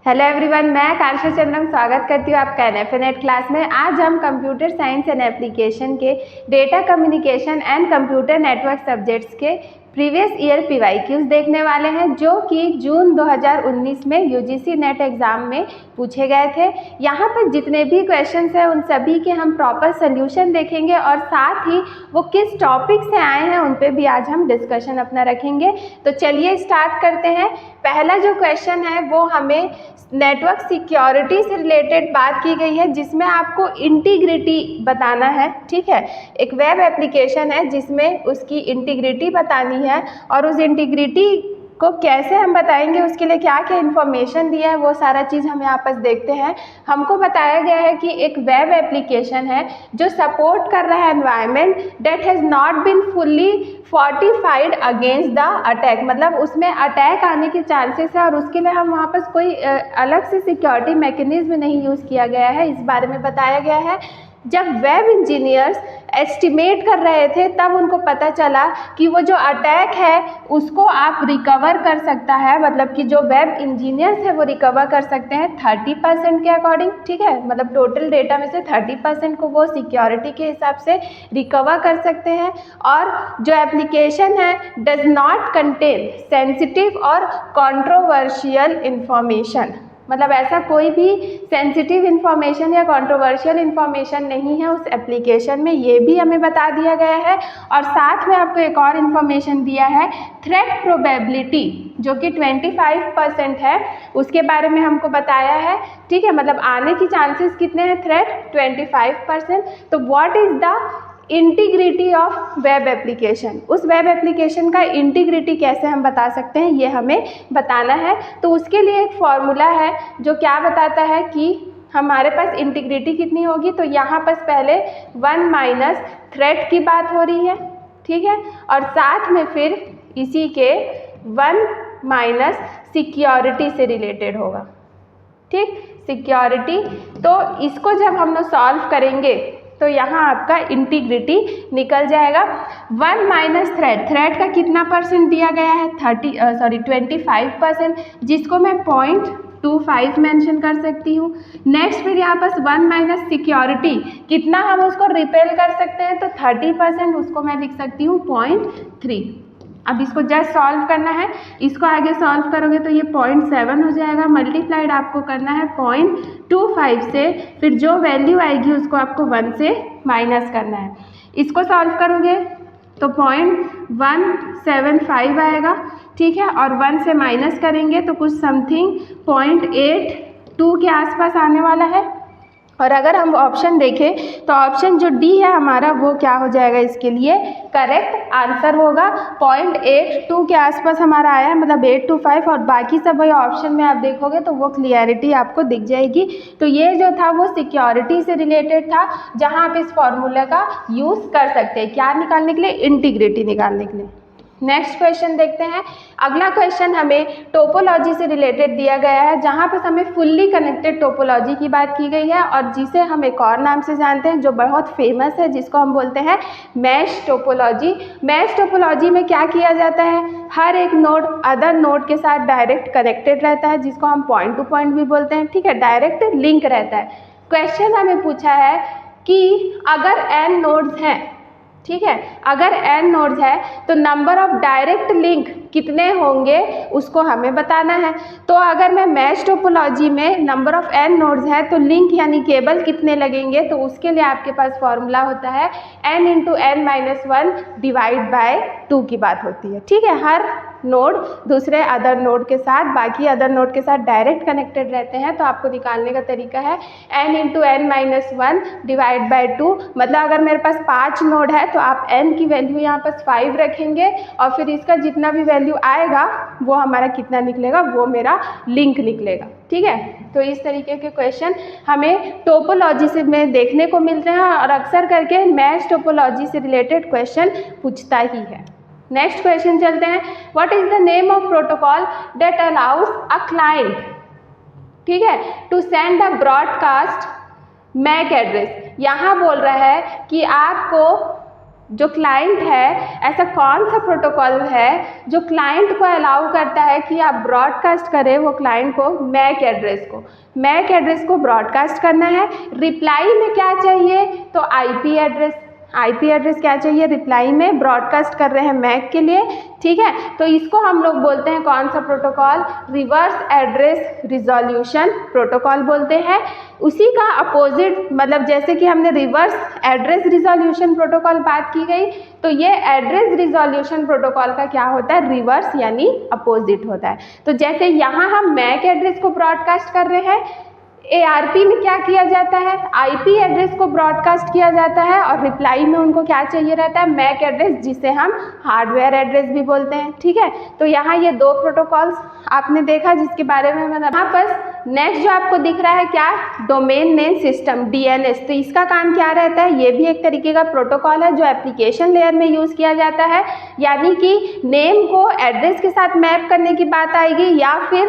Hello everyone, मैं आकांक्षा चंद्रम स्वागत करती हूँ आपका एनएफएनेट क्लास में। आज हम कंप्यूटर साइंस एंड एप्लीकेशन के data communication and computer network subjects के प्रीवियस ईयर पीवाईक्यूज देखने वाले हैं, जो कि जून 2019 में यूजीसी नेट एग्ज़ाम में पूछे गए थे। यहाँ पर जितने भी क्वेश्चंस हैं उन सभी के हम प्रॉपर सोल्यूशन देखेंगे और साथ ही वो किस टॉपिक से आए हैं उन पे भी आज हम डिस्कशन अपना रखेंगे। तो चलिए स्टार्ट करते हैं। पहला जो क्वेश्चन है वो हमें नेटवर्क सिक्योरिटी से रिलेटेड बात की गई है, जिसमें आपको इंटीग्रिटी बताना है। ठीक है, एक वेब एप्लीकेशन है जिसमें उसकी इंटीग्रिटी बतानी है और उस इंटीग्रिटी को कैसे हम बताएंगे, उसके लिए क्या क्या इन्फॉर्मेशन दिया है, वो सारा चीज़ हम यहाँ पर देखते हैं। हमको बताया गया है कि एक वेब एप्लीकेशन है जो सपोर्ट कर रहा है environment that has not been fully fortified against the attack, मतलब उसमें अटैक आने के चांसेस है और उसके लिए हम वहाँ पर कोई अलग से सिक्योरिटी मैकेनिज्म नहीं यूज़ किया गया है, इस बारे में बताया गया है। जब वेब इंजीनियर्स एस्टिमेट कर रहे थे तब उनको पता चला कि वो जो अटैक है उसको आप रिकवर कर सकता है, मतलब कि जो वेब इंजीनियर्स है वो रिकवर कर सकते हैं 30% के अकॉर्डिंग। ठीक है, मतलब टोटल डेटा में से 30% को वो सिक्योरिटी के हिसाब से रिकवर कर सकते हैं। और जो एप्लीकेशन है डज नॉट कंटेन सेंसिटिव और कंट्रोवर्शियल इंफॉर्मेशन, मतलब ऐसा कोई भी सेंसिटिव इन्फॉर्मेशन या कंट्रोवर्शियल इन्फॉर्मेशन नहीं है उस एप्लीकेशन में, ये भी हमें बता दिया गया है। और साथ में आपको एक और इन्फॉर्मेशन दिया है, थ्रेट प्रोबेबिलिटी जो कि 25% है, उसके बारे में हमको बताया है। ठीक है, मतलब आने की चांसेस कितने हैं, थ्रेट 25%। तो what is the integrity of web application, उस वेब एप्लीकेशन का इंटीग्रिटी कैसे हम बता सकते हैं ये हमें बताना है। तो उसके लिए एक फॉर्मूला है जो क्या बताता है कि हमारे पास इंटीग्रिटी कितनी होगी। तो यहाँ पर पहले 1 माइनस थ्रेट की बात हो रही है, ठीक है, और साथ में फिर इसी के 1 माइनस सिक्योरिटी से रिलेटेड होगा। ठीक, सिक्योरिटी। तो इसको जब हम लोग सॉल्व करेंगे तो यहाँ आपका इंटीग्रिटी निकल जाएगा। 1 माइनस थ्रेट का कितना परसेंट दिया गया है, 25%, जिसको मैं 0.25 मेंशन कर सकती हूँ। नेक्स्ट फिर यहाँ पर 1 माइनस सिक्योरिटी, कितना हम उसको रिपेल कर सकते हैं, तो 30%, उसको मैं लिख सकती हूँ 0.3। अब इसको जस्ट सॉल्व करना है, इसको आगे सॉल्व करोगे तो ये 0.7 हो जाएगा, मल्टीप्लाइड आपको करना है 0.25 से, फिर जो वैल्यू आएगी उसको आपको 1 से माइनस करना है। इसको सॉल्व करोगे तो 0.175 आएगा। ठीक है, और 1 से माइनस करेंगे तो कुछ समथिंग 0.82 के आसपास आने वाला है। और अगर हम ऑप्शन देखें तो ऑप्शन जो डी है हमारा वो क्या हो जाएगा, इसके लिए करेक्ट आंसर होगा। 0.82 के आसपास हमारा आया है, मतलब 825, और बाकी सब वही ऑप्शन में आप देखोगे तो वो क्लियरिटी आपको दिख जाएगी। तो ये जो था वो सिक्योरिटी से रिलेटेड था, जहाँ आप इस फॉर्मूला का यूज़ कर सकते हैं, क्या निकालने के लिए, इंटीग्रिटी निकालने के लिए। नेक्स्ट क्वेश्चन देखते हैं। अगला क्वेश्चन हमें टोपोलॉजी से रिलेटेड दिया गया है, जहाँ पर हमें फुल्ली कनेक्टेड टोपोलॉजी की बात की गई है और जिसे हम एक और नाम से जानते हैं जो बहुत फेमस है, जिसको हम बोलते हैं मैश टोपोलॉजी। मैश टोपोलॉजी में क्या किया जाता है, हर एक नोड अदर नोड के साथ डायरेक्ट कनेक्टेड रहता है, जिसको हम पॉइंट टू पॉइंट भी बोलते हैं। ठीक है, डायरेक्ट लिंक रहता है। क्वेश्चन हमें पूछा है कि अगर n नोड्स हैं, ठीक है, अगर n नोड्स है तो नंबर ऑफ डायरेक्ट लिंक कितने होंगे उसको हमें बताना है। तो अगर मैं मैश टोपोलॉजी में नंबर ऑफ n नोड्स है तो लिंक यानी केबल कितने लगेंगे, तो उसके लिए आपके पास फॉर्मूला होता है n into n minus 1 divide by 2 की बात होती है। ठीक है, हर नोड दूसरे अदर नोड के साथ, बाकी अदर नोड के साथ डायरेक्ट कनेक्टेड रहते हैं, तो आपको निकालने का तरीका है n into n minus 1 divide by 2। मतलब अगर मेरे पास 5 नोड है तो आप n की वैल्यू यहाँ पर 5 रखेंगे और फिर इसका जितना भी वैल्यू आएगा वो हमारा कितना निकलेगा, वो मेरा लिंक निकलेगा। ठीक है, तो इस तरीके के क्वेश्चन हमें टोपोलॉजी से में देखने को मिलते हैं और अक्सर करके मैश टोपोलॉजी से रिलेटेड क्वेश्चन पूछता ही है। नेक्स्ट क्वेश्चन चलते हैं। What is the name of protocol that allows a client, ठीक है, to send a broadcast MAC address. यहाँ बोल रहा है कि आपको जो क्लाइंट है, ऐसा कौन सा प्रोटोकॉल है जो क्लाइंट को अलाउ करता है कि आप ब्रॉडकास्ट करें वो क्लाइंट को मैक एड्रेस को ब्रॉडकास्ट करना है। रिप्लाई में क्या चाहिए, तो आईपी एड्रेस क्या चाहिए, रिप्लाई में ब्रॉडकास्ट कर रहे हैं मैक के लिए, ठीक है। तो इसको हम लोग बोलते हैं कौन सा protocol, reverse address resolution protocol बोलते हैं। उसी का अपोजिट, मतलब जैसे कि हमने रिवर्स एड्रेस रिजोल्यूशन प्रोटोकॉल बात की गई, तो ये एड्रेस रिजोल्यूशन प्रोटोकॉल का क्या होता है, रिवर्स यानी अपोजिट होता है। तो जैसे यहाँ हम मैक एड्रेस को ब्रॉडकास्ट कर रहे हैं, ARP में क्या किया जाता है, आईपी एड्रेस को ब्रॉडकास्ट किया जाता है, और रिप्लाई में उनको क्या चाहिए रहता है, मैक एड्रेस, जिसे हम हार्डवेयर एड्रेस भी बोलते हैं, ठीक है। तो यहाँ ये दो प्रोटोकॉल्स आपने देखा जिसके बारे में मैं यहाँ पर नेक्स्ट जो आपको दिख रहा है क्या, डोमेन नेम सिस्टम DNS। तो इसका काम क्या रहता है, ये भी एक तरीके का प्रोटोकॉल है जो एप्लीकेशन लेयर में यूज़ किया जाता है, यानी कि नेम को एड्रेस के साथ मैप करने की बात आएगी या फिर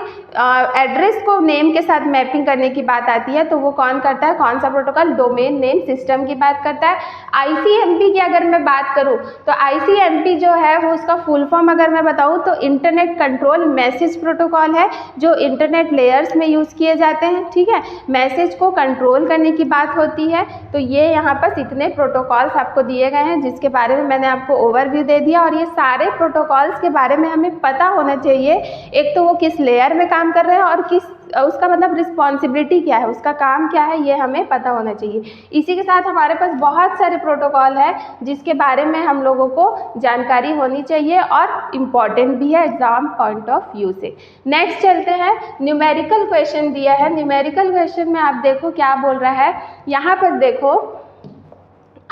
एड्रेस को नेम के साथ मैपिंग करने की बात आती है, तो वो कौन करता है, कौन सा प्रोटोकॉल, डोमेन नेम सिस्टम की बात करता है। ICMP की अगर मैं बात करूँ तो ICMP जो है वो उसका फुल फॉर्म अगर मैं बताऊँ तो इंटरनेट कंट्रोल मैसेज प्रोटोकॉल है, जो इंटरनेट लेयर्स में यूज़ किए जाते हैं, ठीक है। मैसेज को कंट्रोल करने की बात होती है। तो ये यहाँ पर इतने प्रोटोकॉल्स आपको दिए गए हैं जिसके बारे में मैंने आपको ओवरव्यू दे दिया, और ये सारे प्रोटोकॉल्स के बारे में हमें पता होना चाहिए, एक तो वो किस लेयर में काम कर रहे हैं और किस उसका मतलब रिस्पॉन्सिबिलिटी क्या है, उसका काम क्या है, ये हमें पता होना चाहिए। इसी के साथ हमारे पास बहुत सारे प्रोटोकॉल है जिसके बारे में हम लोगों को जानकारी होनी चाहिए और इम्पॉर्टेंट भी है एग्जाम पॉइंट ऑफ व्यू से। नेक्स्ट चलते हैं, न्यूमेरिकल क्वेश्चन दिया है। न्यूमेरिकल क्वेश्चन में आप देखो क्या बोल रहा है, यहाँ पर देखो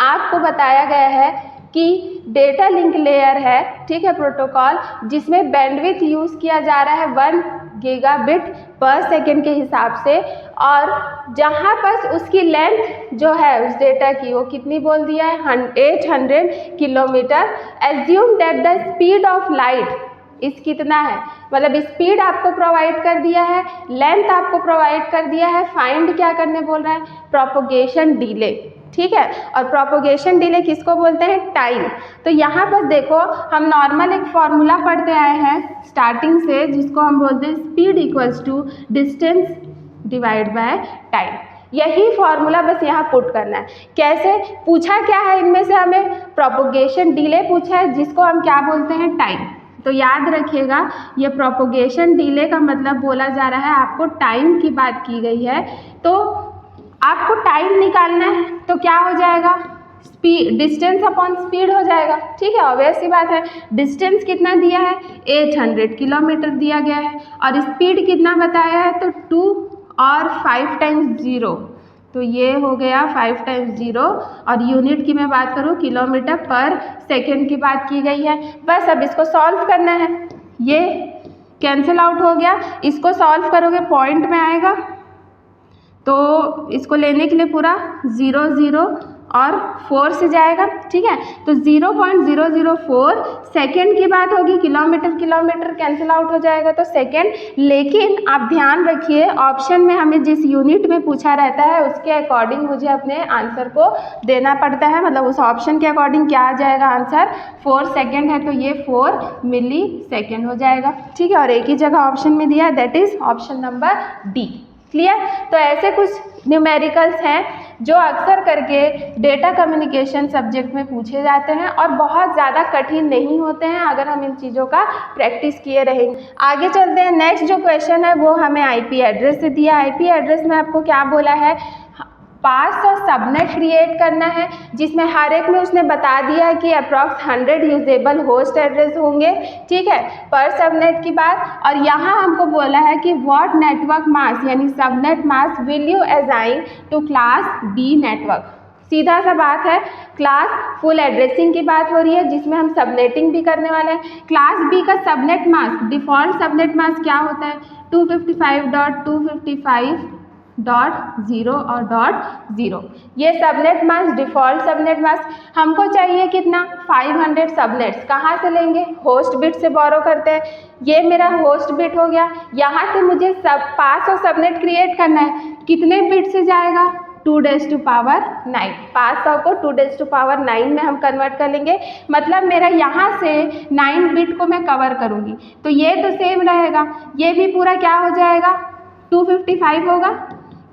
आपको बताया गया है कि डेटा लिंक लेयर है, ठीक है, प्रोटोकॉल जिसमें बैंडविड्थ यूज़ किया जा रहा है 1 गीगाबिट पर सेकेंड के हिसाब से, और जहाँ पर उसकी लेंथ जो है उस डेटा की वो कितनी बोल दिया है, 800 kilometre. Assume that the speed of light इस कितना है, मतलब स्पीड आपको प्रोवाइड कर दिया है, लेंथ आपको प्रोवाइड कर दिया है, फाइंड क्या करने बोल रहा है, प्रोपोगेशन डिले, ठीक है। और प्रोपोगेशन डिले किसको बोलते हैं, टाइम। तो यहाँ पर देखो हम नॉर्मल एक फॉर्मूला पढ़ते आए हैं स्टार्टिंग से, जिसको हम बोलते हैं speed equals to distance divide by time. यही फॉर्मूला बस यहाँ पुट करना है। कैसे पूछा क्या है इनमें से, हमें प्रोपोगेशन डिले पूछा है जिसको हम क्या बोलते हैं, टाइम। तो याद रखिएगा ये प्रोपोगेशन डिले का मतलब बोला जा रहा है, आपको टाइम की बात की गई है। तो आपको टाइम निकालना है तो क्या हो जाएगा, स्पीड डिस्टेंस अपॉन स्पीड हो जाएगा, ठीक है, ऑब्वियस सी बात है। डिस्टेंस कितना दिया है, 800 किलोमीटर दिया गया है, और स्पीड कितना बताया है, तो 2 और 5 टाइम्स 0, तो ये हो गया 5 टाइम्स 0, और यूनिट की मैं बात करूँ किलोमीटर पर सेकेंड की बात की गई है। बस अब इसको सॉल्व करना है, ये कैंसिल आउट हो गया, इसको सॉल्व करोगे पॉइंट में आएगा, तो इसको लेने के लिए पूरा 0 0 और 4 से जाएगा, ठीक है। तो 0.004 सेकेंड की बात होगी, किलोमीटर कैंसिल आउट हो जाएगा तो सेकेंड। लेकिन आप ध्यान रखिए ऑप्शन में हमें जिस यूनिट में पूछा रहता है उसके अकॉर्डिंग मुझे अपने आंसर को देना पड़ता है, मतलब उस ऑप्शन के अकॉर्डिंग क्या आ जाएगा आंसर, 4 सेकेंड है तो ये 4 मिली सेकेंड हो जाएगा, ठीक है। और एक ही जगह ऑप्शन में दिया है, that is option number D. Clear. तो ऐसे कुछ न्यूमेरिकल्स हैं जो अक्सर करके डेटा कम्युनिकेशन सब्जेक्ट में पूछे जाते हैं और बहुत ज़्यादा कठिन नहीं होते हैं अगर हम इन चीज़ों का प्रैक्टिस किए रहेंगे। आगे चलते हैं, नेक्स्ट जो क्वेश्चन है वो हमें आईपी एड्रेस से दिया। आईपी एड्रेस में आपको क्या बोला है, पास और सबनेट क्रिएट करना है, जिसमें हर एक में उसने बता दिया है कि अप्रॉक्स 100 यूजेबल होस्ट एड्रेस होंगे, ठीक है, पर सबनेट की बात। और यहाँ हमको बोला है कि व्हाट नेटवर्क मास यानी subnet mask will you assign to class B network. सीधा सा बात है, क्लास फुल एड्रेसिंग की बात हो रही है जिसमें हम सबनेटिंग भी करने वाले हैं। क्लास बी का सबनेट मास, डिफ़ॉल्ट सबनेट मास क्या होता है, 255.255.0 और .0। ये सबनेट मास, डिफ़ॉल्ट सबनेट मास। हमको चाहिए कितना, 500 सबनेट्स। कहाँ से लेंगे, होस्ट बिट से बोरो करते हैं। ये मेरा होस्ट बिट हो गया। यहाँ से मुझे सब पास और सबनेट क्रिएट करना है, कितने बिट से जाएगा, 2⁹ 500 को 2⁹ में हम कन्वर्ट कर लेंगे, मतलब मेरा यहाँ से 9 बिट को मैं कवर करूँगी, तो ये तो सेम रहेगा, ये भी पूरा क्या हो जाएगा 255 होगा,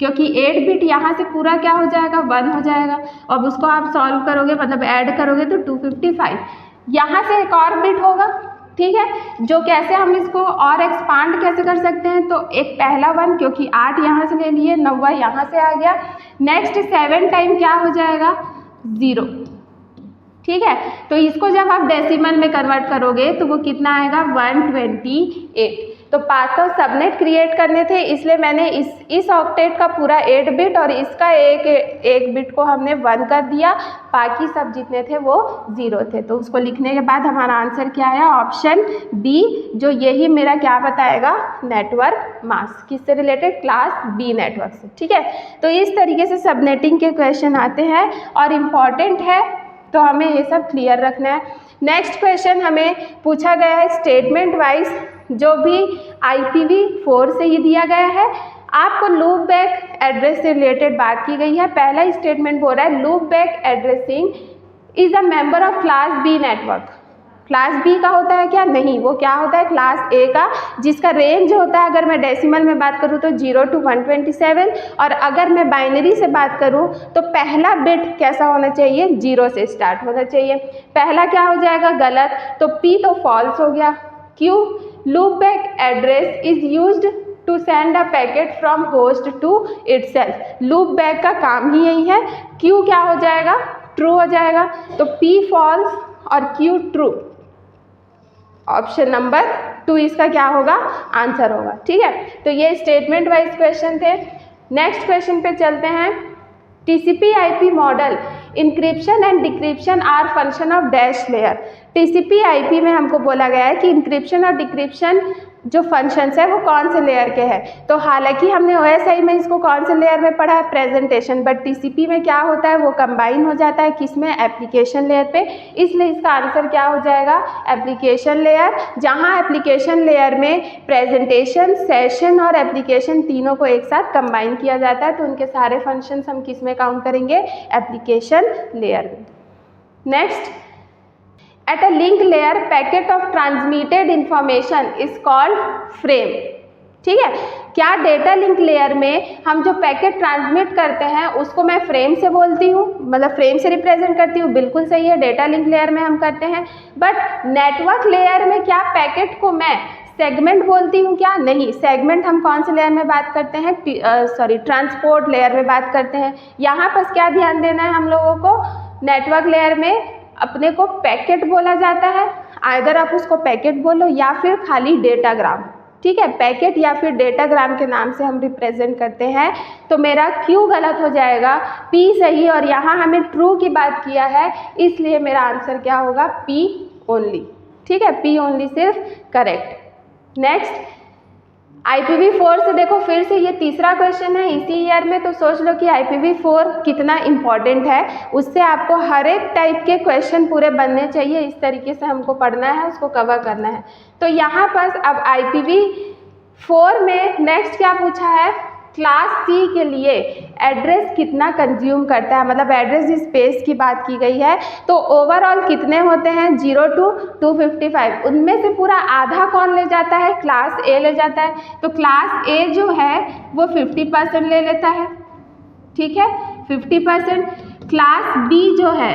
क्योंकि 8 बिट यहाँ से पूरा क्या हो जाएगा 1 हो जाएगा। अब उसको आप सॉल्व करोगे मतलब ऐड करोगे तो 255, यहाँ से एक और बिट होगा, ठीक है, जो कैसे हम इसको और एक्सपांड कैसे कर सकते हैं, तो एक पहला 1 क्योंकि 8 यहाँ से ले लिए, 9 यहाँ से आ गया, नेक्स्ट 7 टाइम क्या हो जाएगा 0, ठीक है। तो इसको जब आप डेसिमल में कन्वर्ट करोगे तो वो कितना आएगा 128। तो 500 सबनेट क्रिएट करने थे, इसलिए मैंने इस ऑक्टेट का पूरा 8 बिट और इसका एक बिट को हमने 1 कर दिया, बाकी सब जितने थे वो 0 थे। तो उसको लिखने के बाद हमारा आंसर क्या आया, ऑप्शन बी, जो यही मेरा क्या बताएगा नेटवर्क मास्क, किससे रिलेटेड, क्लास बी नेटवर्क से, ठीक है। तो इस तरीके से सबनेटिंग के क्वेश्चन आते हैं और इम्पॉर्टेंट है, तो हमें ये सब क्लियर रखना है। नेक्स्ट क्वेश्चन हमें पूछा गया है स्टेटमेंट वाइज, जो भी IPv4 से ही दिया गया है, आपको लूप बैक एड्रेस से रिलेटेड बात की गई है। पहला स्टेटमेंट बोल रहा है loop back addressing is a member of class B network. Class B का होता है क्या, नहीं, वो क्या होता है क्लास ए का, जिसका रेंज होता है, अगर मैं डेसिमल में बात करूँ तो 0 to 127, और अगर मैं बाइनरी से बात करूँ तो पहला बिट कैसा होना चाहिए, 0 से स्टार्ट होना चाहिए। पहला क्या हो जाएगा गलत, तो P तो फॉल्स हो गया। क्यों, loop back address is used to send a packet from host to itself. लूप बैक का काम ही यही है। Q क्या हो जाएगा, ट्रू हो जाएगा, तो P फॉल्स और Q ट्रू। ऑप्शन नंबर 2 इसका क्या होगा, आंसर होगा, ठीक है। तो ये स्टेटमेंट वाइज क्वेश्चन थे। नेक्स्ट क्वेश्चन पे चलते हैं। TCP/IP model encryption and decryption are function of dash layer. TCP/IP में हमको बोला गया है कि इंक्रिप्शन और डिक्रिप्शन जो फंक्शंस है वो कौन से लेयर के हैं। तो हालांकि हमने OSI में इसको कौन से लेयर में पढ़ा है, प्रेजेंटेशन, बट TCP में क्या होता है वो कंबाइन हो जाता है किस में, एप्लीकेशन लेयर पे, इसलिए इसका आंसर क्या हो जाएगा एप्लीकेशन लेयर। जहां एप्लीकेशन लेयर में प्रेजेंटेशन, सेशन और एप्लीकेशन तीनों को एक साथ कंबाइन किया जाता है, तो उनके सारे फंक्शंस हम किस में काउंट करेंगे, एप्लीकेशन लेयर में। Next, at a link layer packet of transmitted information is called frame। ठीक है, क्या डेटा लिंक लेयर में हम जो पैकेट ट्रांसमिट करते हैं उसको मैं फ्रेम से बोलती हूँ, मतलब फ्रेम से रिप्रेजेंट करती हूँ, बिल्कुल सही है, डेटा लिंक लेयर में हम करते हैं। बट नेटवर्क लेयर में क्या पैकेट को मैं सेगमेंट बोलती हूँ क्या, नहीं, सेगमेंट हम कौन से लेयर में बात करते हैं, ट्रांसपोर्ट लेयर में बात करते हैं। यहाँ पर क्या ध्यान देना है हम लोगों को, नेटवर्क लेयर में अपने को पैकेट बोला जाता है, आइदर आप उसको पैकेट बोलो या फिर खाली डेटाग्राम, ठीक है, पैकेट या फिर डेटाग्राम के नाम से हम रिप्रेजेंट करते हैं। तो मेरा Q गलत हो जाएगा, P सही, और यहाँ हमें ट्रू की बात किया है, इसलिए मेरा आंसर क्या होगा P ओनली, ठीक है, P ओनली सिर्फ करेक्ट। नेक्स्ट, IPv4 से देखो फिर से ये तीसरा क्वेश्चन है इसी ईयर में, तो सोच लो कि IPv4 कितना इम्पॉर्टेंट है, उससे आपको हर एक टाइप के क्वेश्चन पूरे बनने चाहिए, इस तरीके से हमको पढ़ना है, उसको कवर करना है। तो यहाँ पर अब IPv4 में नेक्स्ट क्या पूछा है, क्लास C के लिए एड्रेस कितना कंज्यूम करता है, मतलब एड्रेस स्पेस की बात की गई है। तो ओवरऑल कितने होते हैं, 0 to 255, उनमें से पूरा आधा कौन ले जाता है, क्लास A ले जाता है। तो क्लास A जो है वो 50% ले लेता है, ठीक है, 50%। क्लास B जो है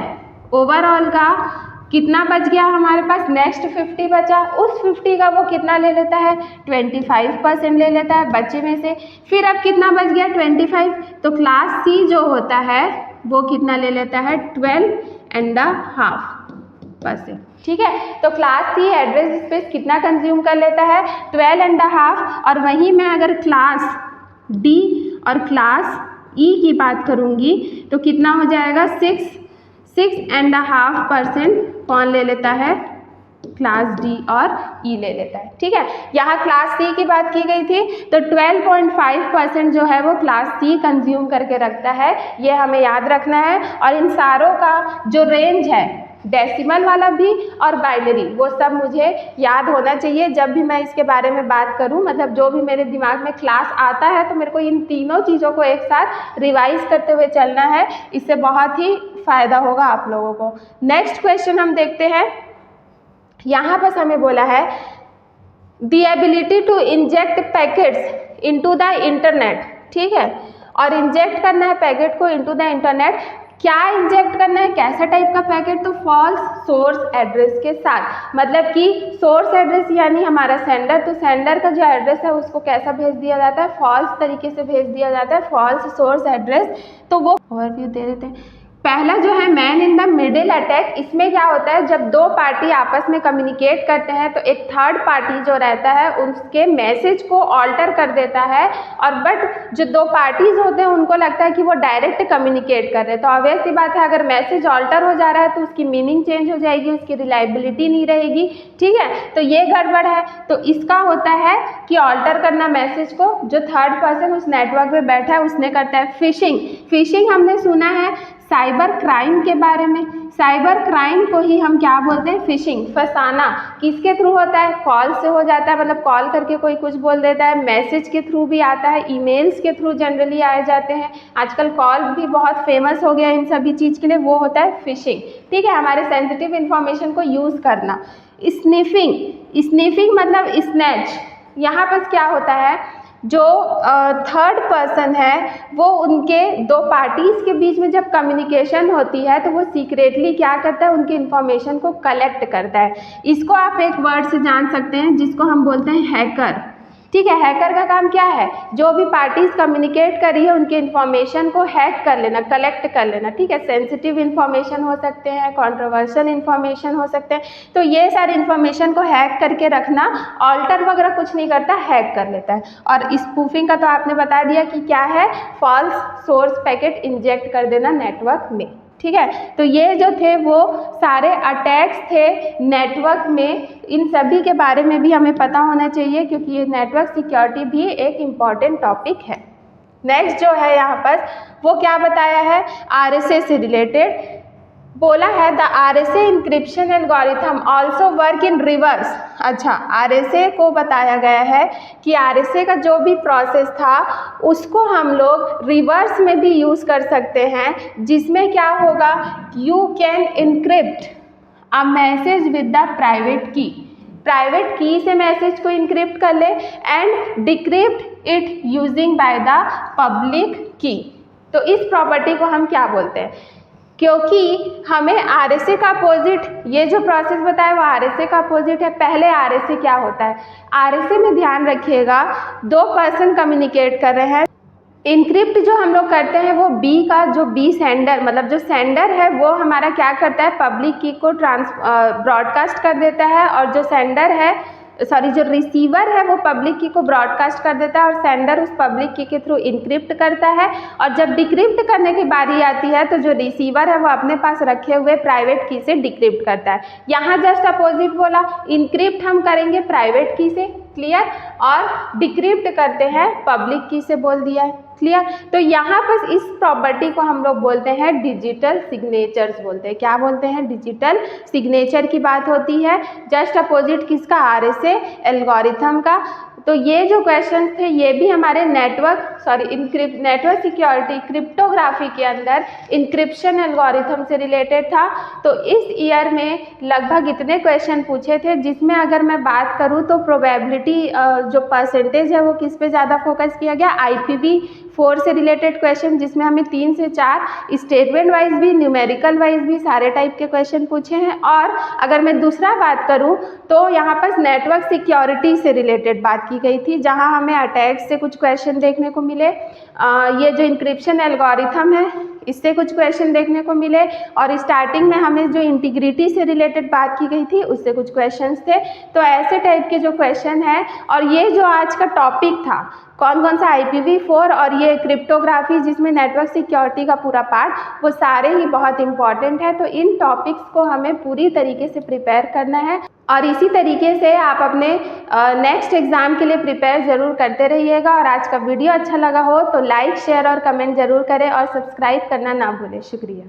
ओवरऑल का कितना बच गया हमारे पास, नेक्स्ट 50 बचा, उस 50 का वो कितना ले लेता है, 25% ले लेता है बचे में से। फिर अब कितना बच गया 25, तो क्लास C जो होता है वो कितना ले लेता है, 12.5%, ठीक है। तो क्लास C एड्रेस स्पेस कितना कंज्यूम कर लेता है, 12.5, और वहीं मैं अगर क्लास D और क्लास E की बात करूँगी तो कितना हो जाएगा, 6.5% कौन ले लेता है, क्लास D और E ले लेता है, ठीक है। यहाँ क्लास C की बात की गई थी, तो 12.5% जो है वो क्लास C कंज्यूम करके रखता है, ये हमें याद रखना है। और इन सारों का जो रेंज है डेसिमल वाला भी और बाइनरी, वो सब मुझे याद होना चाहिए जब भी मैं इसके बारे में बात करूं। मतलब जो भी मेरे दिमाग में क्लास आता है तो मेरे को इन तीनों चीज़ों को एक साथ रिवाइज करते हुए चलना है, इससे बहुत ही फ़ायदा होगा आप लोगों को। नेक्स्ट क्वेश्चन हम देखते हैं। यहाँ पर हमें बोला है the ability to inject packets into the internet, ठीक है, और इंजेक्ट करना है पैकेट को इनटू द इंटरनेट। क्या इंजेक्ट करना है, कैसा टाइप का पैकेट, तो फॉल्स सोर्स एड्रेस के साथ। मतलब कि सोर्स एड्रेस यानी हमारा सेंडर, तो सेंडर का जो एड्रेस है उसको कैसा भेज दिया जाता है, फॉल्स तरीके से भेज दिया जाता है, फॉल्स सोर्स एड्रेस। तो वो ओवरव्यू दे देते हैं। पहला जो है man in the middle attack, इसमें क्या होता है जब दो पार्टी आपस में कम्युनिकेट करते हैं तो एक थर्ड पार्टी जो रहता है उसके मैसेज को ऑल्टर कर देता है, और बट जो दो पार्टीज होते हैं उनको लगता है कि वो डायरेक्ट कम्युनिकेट कर रहे हैं। तो ऑब्वियस सी बात है, अगर मैसेज ऑल्टर हो जा रहा है तो उसकी मीनिंग चेंज हो जाएगी, उसकी रिलायबिलिटी नहीं रहेगी, ठीक है। तो ये गड़बड़ है। तो इसका होता है कि ऑल्टर करना मैसेज को, जो थर्ड पर्सन उस नेटवर्क में बैठा है उसने करता है। फिशिंग, फिशिंग हमने सुना है साइबर क्राइम के बारे में। साइबर क्राइम को ही हम क्या बोलते हैं, फिशिंग, फंसाना। किसके थ्रू होता है, कॉल से हो जाता है, मतलब कॉल करके कोई कुछ बोल देता है, मैसेज के थ्रू भी आता है, ईमेल्स के थ्रू जनरली आए जाते हैं। आजकल कॉल भी बहुत फेमस हो गया इन सभी चीज़ के लिए, वो होता है फिशिंग, ठीक है, हमारे सेंसिटिव इन्फॉर्मेशन को यूज़ करना। स्निफिंग, स्निफिंग मतलब स्नैच। यहाँ पर क्या होता है, जो थर्ड पर्सन है वो उनके दो पार्टीज़ के बीच में जब कम्युनिकेशन होती है तो वो सीक्रेटली क्या करता है, उनकी इन्फॉर्मेशन को कलेक्ट करता है। इसको आप एक वर्ड से जान सकते हैं जिसको हम बोलते हैं हैकर, ठीक है। हैकर का काम क्या है, जो भी पार्टीज कम्युनिकेट कर रही है उनके इन्फॉर्मेशन को हैक कर लेना, कलेक्ट कर लेना, ठीक है। सेंसिटिव इन्फॉर्मेशन हो सकते हैं, कंट्रोवर्शियल इन्फॉर्मेशन हो सकते हैं, तो ये सारी इन्फॉर्मेशन को हैक करके रखना। ऑल्टर वगैरह कुछ नहीं करता, हैक कर लेता है। और स्पूफिंग का तो आपने बता दिया कि क्या है, फॉल्स सोर्स पैकेट इंजेक्ट कर देना नेटवर्क में, ठीक है। तो ये जो थे वो सारे अटैक्स थे नेटवर्क में, इन सभी के बारे में भी हमें पता होना चाहिए क्योंकि ये नेटवर्क सिक्योरिटी भी एक इम्पॉर्टेंट टॉपिक है। नेक्स्ट जो है यहाँ पर वो क्या बताया है, आरएसए से रिलेटेड बोला है the RSA encryption algorithm also work in reverse. अच्छा, आरएसए को बताया गया है कि आरएसए का जो भी प्रोसेस था उसको हम लोग रिवर्स में भी यूज़ कर सकते हैं, जिसमें क्या होगा, you can encrypt a message with the private की। प्राइवेट की से मैसेज को इनक्रिप्ट कर ले and decrypt it using by the public की। तो इस प्रॉपर्टी को हम क्या बोलते हैं, क्योंकि हमें आरएसए का अपोजिट, ये जो प्रोसेस बताया वो आरएसए का अपोजिट है। पहले आरएसए क्या होता है, आरएसए में ध्यान रखिएगा, दो पर्सन कम्युनिकेट कर रहे हैं, इनक्रिप्ट जो हम लोग करते हैं वो बी का, जो बी सेंडर मतलब जो सेंडर है वो हमारा क्या करता है, पब्लिक की को ब्रॉडकास्ट कर देता है, और जो सेंडर है जो रिसीवर है वो पब्लिक की को ब्रॉडकास्ट कर देता है, और सेंडर उस पब्लिक की के थ्रू इनक्रिप्ट करता है। और जब डिक्रिप्ट करने की बारी आती है तो जो रिसीवर है वो अपने पास रखे हुए प्राइवेट की से डिक्रिप्ट करता है। यहाँ जस्ट अपोजिट बोला, इनक्रिप्ट हम करेंगे प्राइवेट की से, क्लियर, और डिक्रिप्ट करते हैं पब्लिक की से, बोल दिया है, क्लियर। तो यहाँ पर इस प्रॉपर्टी को हम लोग बोलते हैं डिजिटल सिग्नेचर्स बोलते हैं। क्या बोलते हैं, डिजिटल सिग्नेचर की बात होती है। जस्ट अपोजिट किसका, आरएसए एल्गोरिथम का। तो ये जो क्वेश्चन थे ये भी हमारे नेटवर्क सिक्योरिटी क्रिप्टोग्राफी के अंदर इंक्रिप्शन एल्गोरिथम से रिलेटेड था। तो इस ईयर में लगभग इतने क्वेश्चन पूछे थे, जिसमें अगर मैं बात करूँ तो प्रोबेबिलिटी जो परसेंटेज है वो किस पे ज़्यादा फोकस किया गया, IPv4 से रिलेटेड क्वेश्चन, जिसमें हमें 3 से 4 स्टेटमेंट वाइज भी, न्यूमेरिकल वाइज भी सारे टाइप के क्वेश्चन पूछे हैं। और अगर मैं दूसरा बात करूं तो यहाँ पर नेटवर्क सिक्योरिटी से रिलेटेड बात की गई थी, जहाँ हमें अटैक्स से कुछ क्वेश्चन देखने को मिले, ये जो इंक्रिप्शन एल्गोरिथम है इससे कुछ क्वेश्चन देखने को मिले, और स्टार्टिंग में हमें जो इंटीग्रिटी से रिलेटेड बात की गई थी उससे कुछ क्वेश्चंस थे। तो ऐसे टाइप के जो क्वेश्चन हैं, और ये जो आज का टॉपिक था कौन कौन सा, IPv4 और ये क्रिप्टोग्राफी जिसमें नेटवर्क सिक्योरिटी का पूरा पार्ट, वो सारे ही बहुत इंपॉर्टेंट है। तो इन टॉपिक्स को हमें पूरी तरीके से प्रिपेयर करना है, और इसी तरीके से आप अपने नेक्स्ट एग्ज़ाम के लिए प्रिपेयर ज़रूर करते रहिएगा। और आज का वीडियो अच्छा लगा हो तो लाइक, शेयर और कमेंट ज़रूर करें, और सब्सक्राइब करना ना भूलें। शुक्रिया।